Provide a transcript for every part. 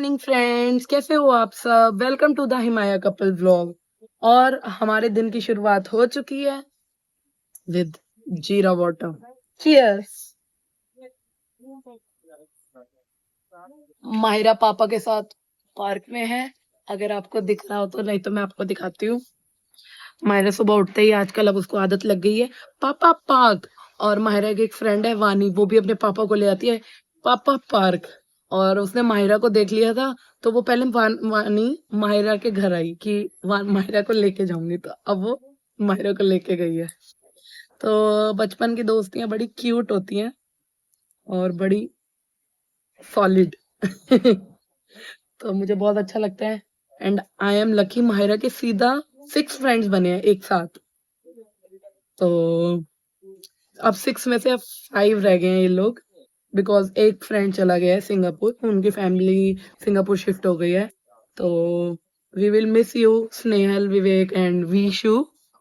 Morning friends, कैसे हो आप सब। Welcome to the Himaya couple vlog. और हमारे दिन की शुरुआत हो चुकी है विद जीरा वाटर। चीयर्स। माहिरा पापा के साथ पार्क में है, अगर आपको दिख रहा हो तो, नहीं तो मैं आपको दिखाती हूँ। माहिरा सुबह उठते ही आजकल अब उसको आदत लग गई है पापा पार्क। और माहिरा की एक फ्रेंड है वानी, वो भी अपने पापा को ले आती है पापा पार्क। और उसने माहिरा को देख लिया था, तो वो पहले वानी माहिरा के घर आई कि माहिरा को लेके जाऊंगी, तो अब वो माहिरा को लेके गई है। तो बचपन की दोस्तियां बड़ी क्यूट होती हैं और बड़ी सॉलिड। तो मुझे बहुत अच्छा लगता है। And I am lucky, Mahira के सीधा 6 फ्रेंड्स बने हैं एक साथ। तो अब 6 में से अब 5 रह गए हैं ये लोग, बिकॉज एक फ्रेंड चला गया है सिंगापुर, उनकी फैमिली सिंगापुर शिफ्ट हो गई है। तो we will miss you Snehal, Vivek and Vishu.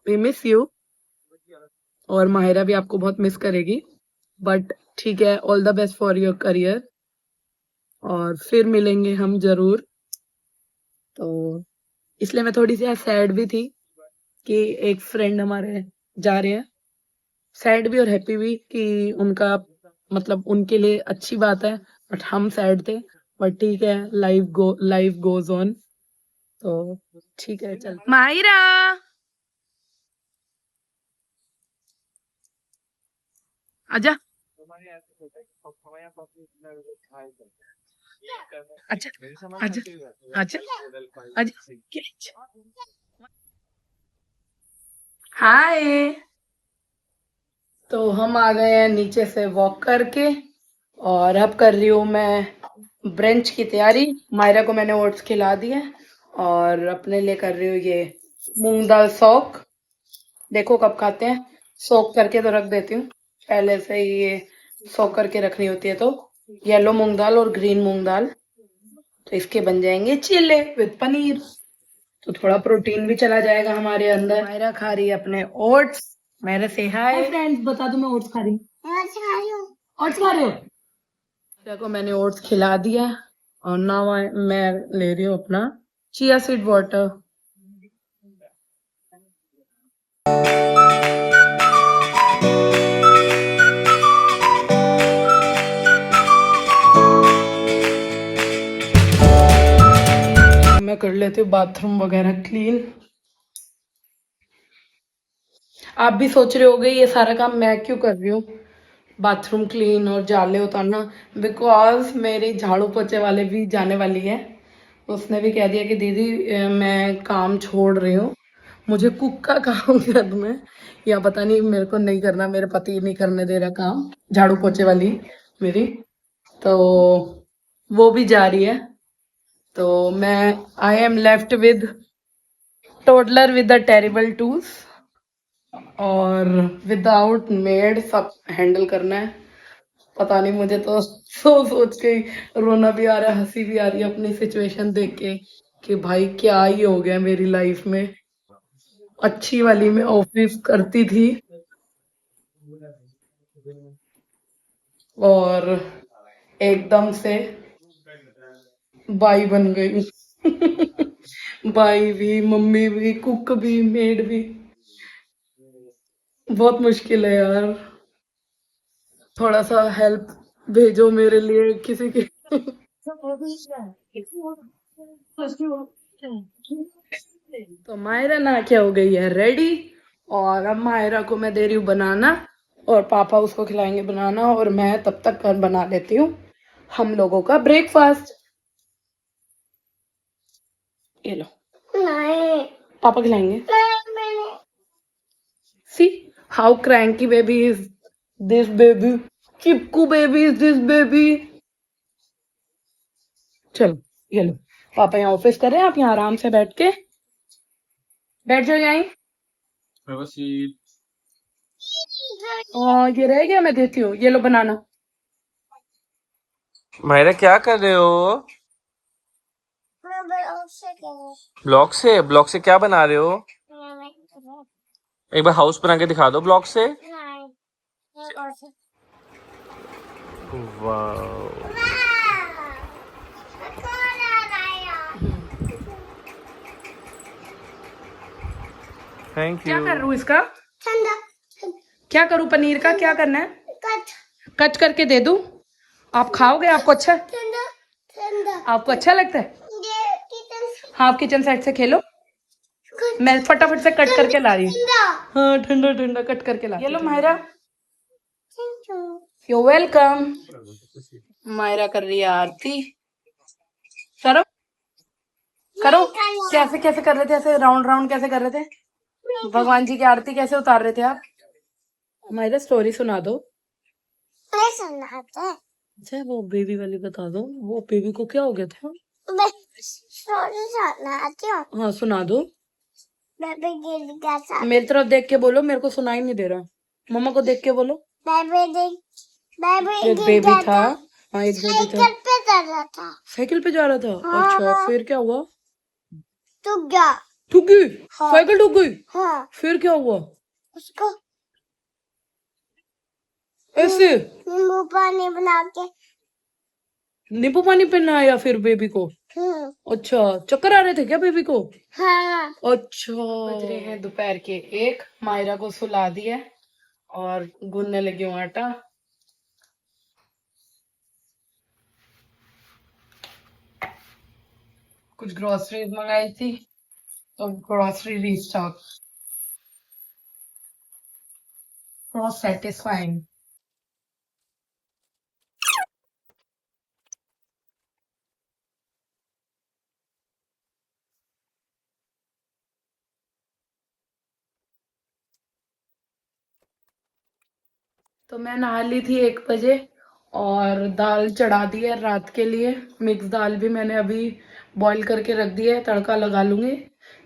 We miss you. और माहिरा भी आपको बहुत मिस करेगी, बट ठीक है, all the best for your career. और फिर मिलेंगे हम जरूर। तो इसलिए मैं थोड़ी सी सैड भी थी कि एक फ्रेंड हमारे जा रहे हैं। सैड भी और हैप्पी भी कि उनका, मतलब उनके लिए अच्छी बात है, बट हम सैड थे। बट ठीक है, लाइफ गोज ऑन। तो ठीक है, चल माहिरा। आजा। अच्छा, आजा आजा आजा। हाय। तो हम आ गए हैं नीचे से वॉक करके, और अब कर रही हूँ मैं ब्रंच की तैयारी। मायरा को मैंने ओट्स खिला दिए और अपने लिए कर रही हूँ ये मूंग दाल सोक। देखो कब खाते हैं, सोक करके तो रख देती हूँ पहले से ही, ये सोक करके रखनी होती है। तो येलो मूंग दाल और ग्रीन मूंग दाल, तो इसके बन जाएंगे चीले विद पनीर। तो थोड़ा प्रोटीन भी चला जाएगा हमारे अंदर। मायरा खा रही है अपने ओट्स। मेरे से हाय फ्रेंड्स, बता दो मैं ओट्स खा रही हूँ। ओट्स खा रहे हो। को मैंने ओट्स खिला दिया और ना मैं ले रही हूँ अपना चिया सीड वाटर। मैं कर लेती हूँ बाथरूम वगैरह क्लीन। आप भी सोच रहे होगे ये सारा काम मैं क्यों कर रही हूँ, बाथरूम क्लीन और जाले उतारना। बिकॉज मेरी झाड़ू पोछे वाले भी जाने वाली है, उसने भी कह दिया कि दीदी मैं काम छोड़ रही हूँ, मुझे कुक का काम करना है, या पता नहीं मेरे को नहीं करना, मेरे पति नहीं करने दे रहा काम झाड़ू पोछे वाली मेरी। तो वो भी जा रही है। तो मैं I am left with toddler with the terrible tools, और विदाउट मेड सब हैंडल करना है। पता नहीं, मुझे तो सोच के ही रोना भी आ रहा है, हंसी भी आ रही है अपनी सिचुएशन देख के कि भाई क्या ही हो गया मेरी लाइफ में। अच्छी वाली में ऑफिस करती थी और एकदम से बाई बन गई। बाई भी, मम्मी भी, कुक भी, मेड भी। बहुत मुश्किल है यार, थोड़ा सा हेल्प भेजो मेरे लिए किसी की। तो मायरा ना क्या हो गई है रेडी, और अब मायरा को मैं दे रही हूँ बनाना, और पापा उसको खिलाएंगे बनाना, और मैं तब तक कर बना लेती हूँ हम लोगों का ब्रेकफास्ट। ये लो, नहीं पापा खिलाएंगे। See how cranky baby is this baby, चिपकू बेबी इज दिस बेबी। चलो ये लो, पापा यहाँ ऑफिस कर रहे हैं, आप यहाँ आराम से बैठ के बैठ जाओ यहीं। और ये रह गया, मैं देती हूँ, ये लो बनाना। मायरा क्या कर रहे हो? ब्लॉक से क्या बना रहे हो? एक बार हाउस बना के दिखा दो ब्लॉक से। वाह, थैंक क्या यू। कर रूँ इसका? ठंडा क्या करूँ पनीर का? क्या करना है? कट कट करके दे दूँ? आप खाओगे? आपको अच्छा ठंडा ठंडा आपको अच्छा लगता है? ये किचन हाँ, आप किचन साइड से खेलो, मैं फटाफट से कट करके ला रही हूँ। ठंडा हाँ, ठंडा ठंडा कट करके ला। ये लो मायरा, ठंडा यू वेलकम। मायरा कर रही है आरती। करो करो। कैसे कैसे कर रहे थे? ऐसे राउंड राउंड कैसे कर रहे थे? भगवान जी की आरती कैसे उतार रहे थे आप? मायरा स्टोरी सुना दो। मैं सुनाते अच्छा, वो बेबी वाली बता दो। वो बेबी को क्या हो गया था? मैं सॉरी सुनाती हूँ हाँ, सुना दो। बेबी गिर गया था मेरी तरफ देख के बोलो, मेरे को सुनाई नहीं दे रहा। मम्मा को देख के बोलो। बेबी एक गिर बेबी गया था। था हाँ, एक बेबी था। साइकिल पे चल रहा था साइकिल पे जा रहा था। हाँ। अच्छा, फिर क्या हुआ? तू गया ठुक गई? हाँ। साइकिल ठुक गई? हाँ फिर क्या हुआ? उसको ऐसे नींबू पानी बना के नींबू पानी पहना आया फिर बेबी को? अच्छा, चक्कर आ रहे थे क्या बेबी को? हाँ अच्छा। बज रहे हैं दोपहर के 1। मायरा को सुला दिया और गूंदने लगी हूँ आटा। कुछ ग्रोसरीज मंगाई थी तो ग्रोसरी रीस्टॉक। बहुत सेटिस्फाइंग। तो मैं नहा ली थी 1 बजे और दाल चढ़ा दी है रात के लिए। मिक्स दाल भी मैंने अभी बॉईल करके रख दिया है, तड़का लगा लूंगी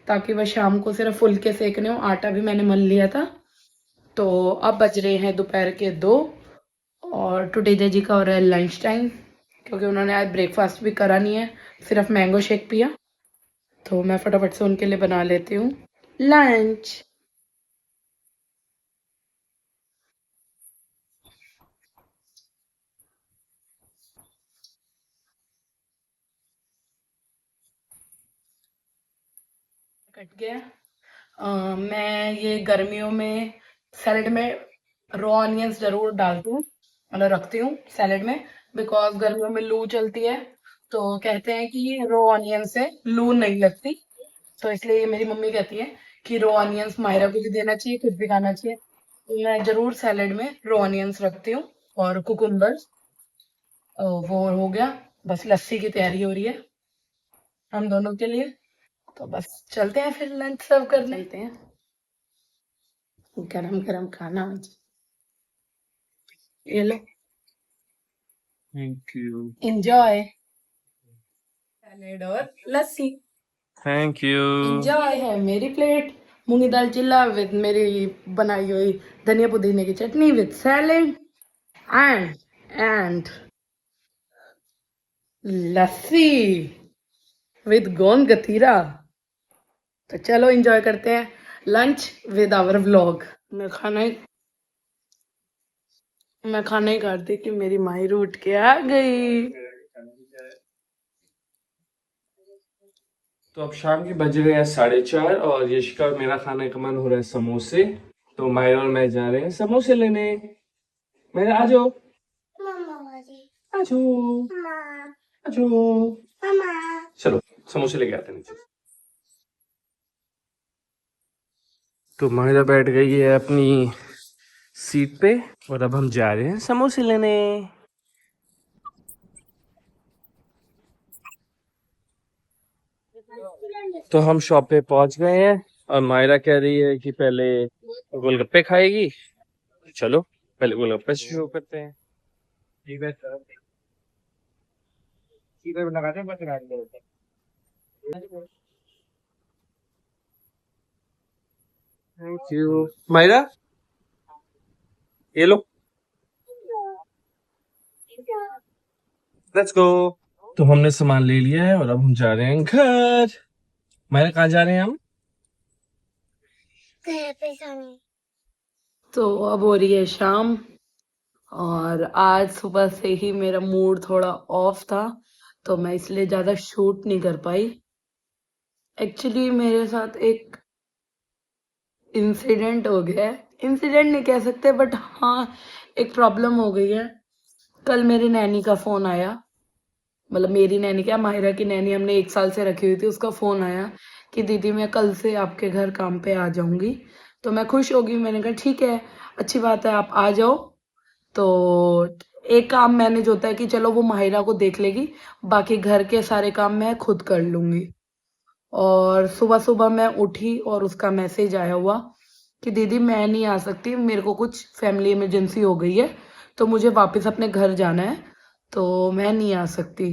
ताकि वह शाम को सिर्फ फुलके सेकने हो। आटा भी मैंने मल लिया था। तो अब बज रहे हैं दोपहर के 2 और टुडेजा जी का हो रहा है लंच टाइम, क्योंकि उन्होंने आज ब्रेकफास्ट भी करा नहीं है, सिर्फ मैंगो शेक पिया। तो मैं फटाफट से उनके लिए बना लेती हूँ लंच। कट गया। मैं ये गर्मियों में सैलेड में रॉ ऑनियंस जरूर डालती हूँ, मतलब रखती हूँ सैलेड में, बिकॉज गर्मियों में लू चलती है। तो कहते हैं कि रॉ ऑनियन से लू नहीं लगती। तो इसलिए ये मेरी मम्मी कहती है कि रॉ ऑनियंस मायरा को भी देना चाहिए, खुद भी खाना चाहिए। तो मैं जरूर सैलेड में रॉ ऑनियंस रखती हूँ। और कुकुम्बर वो हो गया। बस लस्सी की तैयारी हो रही है हम दोनों के लिए। तो बस चलते हैं फिर लंच सर्व करने। चलते हैं, गरम गरम खाना आज। ये लो, थैंक यू। एंजॉय सैलेड और लस्सी। Thank you. एंजॉय है मेरी प्लेट मूंगी दाल चिल्ला विद मेरी बनाई हुई धनिया पुदीने की chutney with salad and lassi with gond katira. तो चलो एंजॉय करते हैं लंच विद आवर व्लॉग। मैं खाना ही करती कि मेरी माही उठ के आ गई। तो अब शाम के बज गए हैं 4:30 और यशिका और मेरा खाने का मन हो रहा है समोसे। तो मायरा और मैं जा रहे हैं समोसे लेने। मेरा आ जाओ, मम्मा वाली आ जाओ, मम्मा आ जाओ। मम्मा चलो समोसे लेके आते हैं नीचे। तो मायरा बैठ गई है अपनी सीट पे और अब हम जा रहे हैं समोसे लेने। तो हम शॉप पे पहुंच गए हैं और मायरा कह रही है कि पहले गोलगप्पे खाएगी। चलो पहले गोलगप्पे से शुरू करते हैं। ठीक है सर, सीधे लगाते हैं, बस गाड़ी लेते हैं। थैंक यू मायरा, ये लो, लेट्स गो। तो हमने सामान ले लिया है और अब हम जा रहे हैं घर। मायरा कहाँ जा रहे हैं हम? घर पे जाने तो अब हो रही है शाम और आज सुबह से ही मेरा मूड थोड़ा ऑफ था, तो मैं इसलिए ज्यादा शूट नहीं कर पाई। एक्चुअली मेरे साथ एक इंसिडेंट हो गया है। इंसिडेंट नहीं कह सकते बट हाँ, एक प्रॉब्लम हो गई है। कल मेरी नैनी का फोन आया, मतलब मेरी नैनी क्या, माहिरा की नैनी हमने 1 साल से रखी हुई थी, उसका फोन आया कि दीदी मैं कल से आपके घर काम पे आ जाऊंगी। तो मैं खुश हो गई, मैंने कहा ठीक है, अच्छी बात है, आप आ जाओ। तो एक काम मैनेज होता है कि चलो वो माहिरा को देख लेगी, बाकी घर के सारे काम मैं खुद कर लूंगी। और सुबह सुबह मैं उठी और उसका मैसेज आया हुआ कि दीदी मैं नहीं आ सकती, मेरे को कुछ फैमिली इमरजेंसी हो गई है, तो मुझे वापस अपने घर जाना है, तो मैं नहीं आ सकती।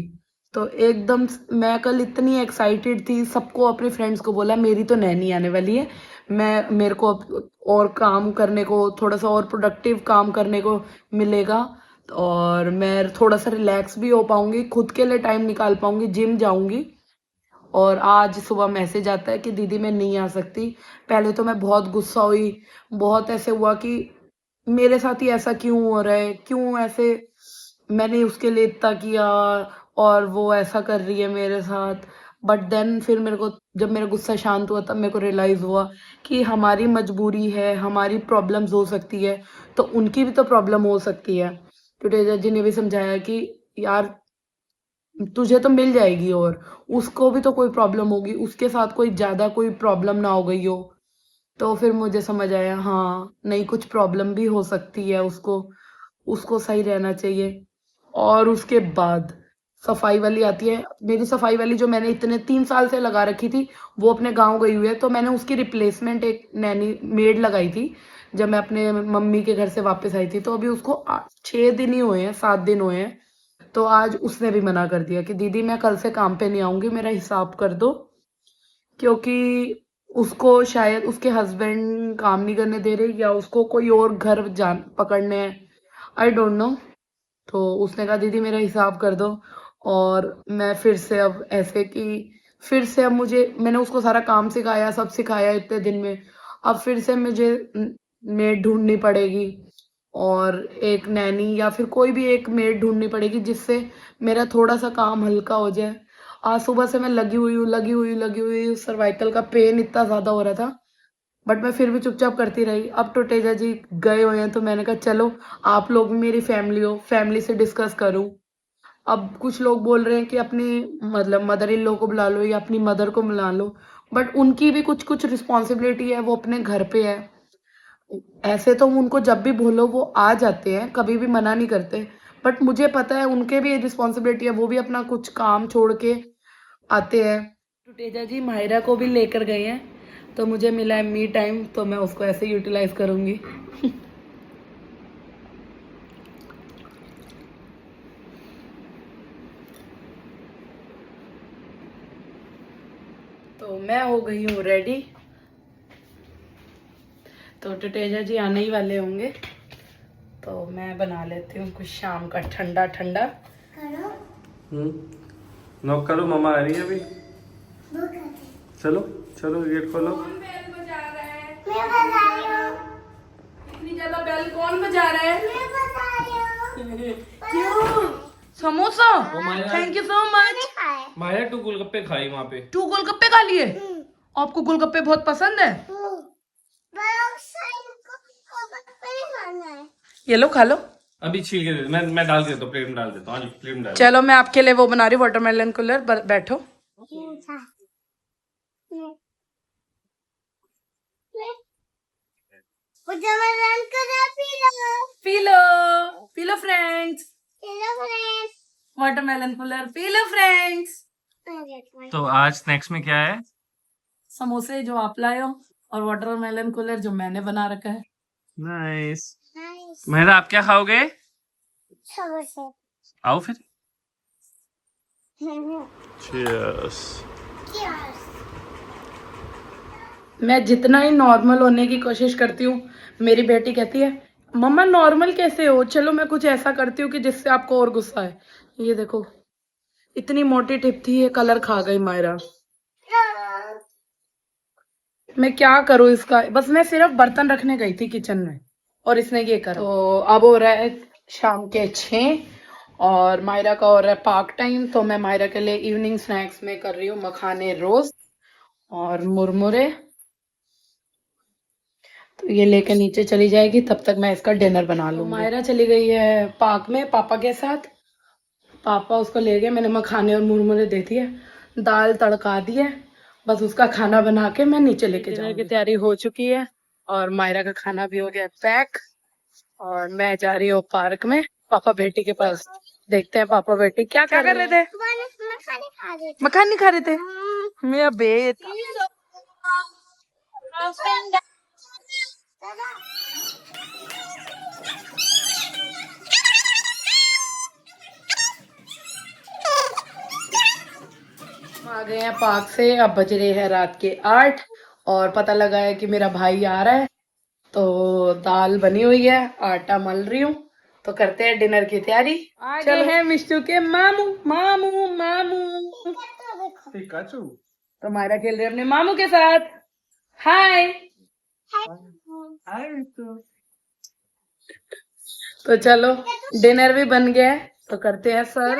तो एकदम मैं कल इतनी एक्साइटेड थी, सबको अपने फ्रेंड्स को बोला मेरी तो नैनी आने वाली है, मैं मेरे को अब और काम करने को, थोड़ा सा और प्रोडक्टिव काम करने को मिलेगा, और मैं थोड़ा सा रिलैक्स भी हो पाऊंगी, खुद के लिए टाइम निकाल पाऊंगी, जिम जाऊंगी। और आज सुबह मैसेज आता है कि दीदी मैं नहीं आ सकती। पहले तो मैं बहुत गुस्सा हुई, बहुत ऐसे हुआ कि मेरे साथ ही ऐसा क्यों हो रहा है, क्यों ऐसे मैंने उसके लिए इतना किया और वो ऐसा कर रही है मेरे साथ। बट देन फिर मेरे को, जब मेरा गुस्सा शांत हुआ तब मेरे को रियलाइज हुआ कि हमारी मजबूरी है, हमारी प्रॉब्लम्स हो सकती है, तो उनकी भी तो प्रॉब्लम हो सकती है। तो टेजा जी ने भी समझाया कि यार तुझे तो मिल जाएगी, और उसको भी तो कोई प्रॉब्लम होगी, उसके साथ कोई ज्यादा कोई प्रॉब्लम ना हो गई हो। तो फिर मुझे समझ आया हाँ नहीं, कुछ प्रॉब्लम भी हो सकती है उसको, उसको सही रहना चाहिए। और उसके बाद सफाई वाली आती है, मेरी सफाई वाली जो मैंने इतने 3 साल से लगा रखी थी, वो अपने गांव गई हुई है, तो मैंने उसकी रिप्लेसमेंट एक नैनी मेड लगाई थी जब मैं अपने मम्मी के घर से वापस आई थी। तो अभी उसको 6 दिन ही हुए हैं, 7 दिन हुए हैं। तो आज उसने भी मना कर दिया कि दीदी मैं कल से काम पे नहीं आऊंगी, मेरा हिसाब कर दो, क्योंकि उसको शायद उसके हस्बैंड काम नहीं करने दे रहे, या उसको कोई और घर जान पकड़ने हैं, आई डोंट नो। तो उसने कहा दीदी मेरा हिसाब कर दो। और मैं फिर से अब ऐसे कि फिर से अब मुझे, मैंने उसको सारा काम सिखाया, सब सिखाया इतने दिन में, अब फिर से मुझे मेड ढूंढनी पड़ेगी, और एक नैनी या फिर कोई भी एक मेड ढूंढनी पड़ेगी जिससे मेरा थोड़ा सा काम हल्का हो जाए। आज सुबह से मैं लगी हुई सर्वाइकल का पेन इतना ज्यादा हो रहा था, बट मैं फिर भी चुपचाप करती रही। अब तो तेजा जी गए हुए हैं, तो मैंने कहा चलो आप लोग भी मेरी फैमिली हो, फैमिली से डिस्कस करूं। अब कुछ लोग बोल रहे हैं कि अपनी मतलब मदर इन लॉ को बुला लो या अपनी मदर को बुला लो, बट उनकी भी कुछ कुछ रिस्पॉन्सिबिलिटी है, वो अपने घर पे है। ऐसे तो उनको जब भी बोलो वो आ जाते हैं, कभी भी मना नहीं करते, बट मुझे पता है उनके भी रिस्पॉन्सिबिलिटी है, वो भी अपना कुछ काम छोड़ के आते हैं। तो तेजा जी माहिरा को भी लेकर गए हैं, तो मुझे मिला है मी टाइम, तो मैं उसको ऐसे यूटिलाइज करूंगी। तो मैं हो गई हूँ रेडी, तो टेटेजा जी आने ही वाले होंगे, तो मैं बना लेती हूँ कुछ शाम का ठंडा ठंडा। करो नॉक करो, मम्मा आ रही है अभी। वो करते चलो चलो गेट खोलो। बेल बजा रहा है, मैं बता रही हूँ इतनी ज्यादा बेल कौन बजा रहा है? मैं बता रही हूँ क्यों? Samosa, Maya. Thank you so much. खाए माया 2 गोलगप्पे खाई वहाँ पे। 2 गोलगप्पे खा लिए? आपको गोलगप्पे बहुत पसंद है? बड़ा साइन को नहीं खाना है ये लो खा लो। अभी छील के दे, मैं डाल के देता हूँ, प्लेट में डाल देता हूँ। हाँ जी, प्लेट में डाल। चलो मैं आपके लिए वो बना रही हूँ वाटरमेलन कूलर, बैठो। वाटरमेलन कलर पी लो पी लो, पी लो friends, hello friends watermelon cooler पी लो फ्रेंड्स। तो आज स्नैक्स में क्या है? समोसे जो आप लाए हो, और वाटरमेलन कूलर जो मैंने बना रखा है। नाइस। नाइस मेहरा आप क्या खाओगे? समोसे आओ फिर। चीयर्स मैं जितना ही नॉर्मल होने की कोशिश करती हूँ, मेरी बेटी कहती है मम्मा नॉर्मल कैसे हो, चलो मैं कुछ ऐसा करती हूँ कि जिससे आपको और गुस्सा है। ये देखो इतनी मोटी टिप थी, ये कलर खा गई मायरा। मैं क्या करूँ इसका, बस मैं सिर्फ बर्तन रखने गई थी किचन में, और इसने ये करा। तो अब हो रहा है शाम के 6, और मायरा का हो रहा है पार्क टाइम, तो मैं मायरा के लिए इवनिंग स्नैक्स में कर रही हूँ मखाने रोस्ट और मुरमुरे। तो ये लेके नीचे चली जाएगी, तब तक मैं इसका डिनर बना लूंगी। मायरा चली गई है पार्क में पापा के साथ। पापा उसको ले गए, मैंने मखाने और मुरमुरे दे दिए, दाल तड़का दी है, बस उसका खाना बना के मैं नीचे लेके जाऊंगी। डिनर की तैयारी हो चुकी है और मायरा का खाना भी हो गया पैक और मैं जा रही हूँ पार्क में पापा बेटी के पास। देखते हैं पापा बेटी क्या कर रहे थे। मखाने खा रहे थे। मखान नहीं खा रहे थे मेरा बेट। हम आ गए हैं पार्क से, अब बज रहे हैं रात के 8 और पता लगा है कि मेरा भाई आ रहा है, तो दाल बनी हुई है, आटा मल रही हूँ, तो करते हैं डिनर की तैयारी। आ गए हैं मिष्टू के मामू मामू मामू। देखो। तो मायरा खेल रही है अपने मामू के साथ। हाय। तो चलो डिनर भी बन गया है, तो करते हैं सर।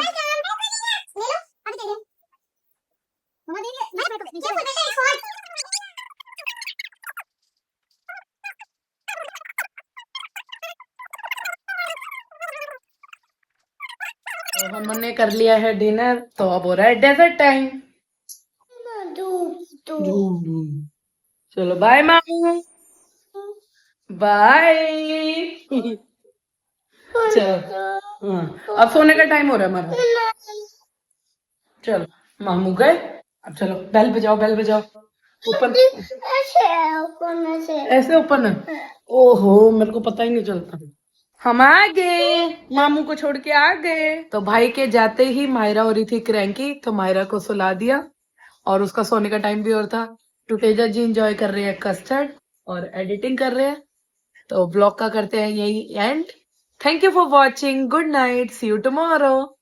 तो हमने कर लिया है डिनर, तो अब हो रहा है डेजर्ट टाइम। चलो बाय मामू, बाय। चलो हाँ, अब सोने का टाइम हो रहा है हमारा। चलो मामू गए, अब चलो बेल बजाओ बेल बजाओ। ओपन ऐसे ओपन है, ओहो मेरे को पता ही नहीं चलता। हम आ गए, मामू को छोड़ के आ गए। तो भाई के जाते ही मायरा हो रही थी क्रैंकी, तो मायरा को सुला दिया और उसका सोने का टाइम भी और था। टुटेजा जी इंजॉय कर रहे हैं कस्टर्ड और एडिटिंग कर रहे हैं। तो ब्लॉग का करते हैं यही end. Thank you for watching, good night, see you tomorrow.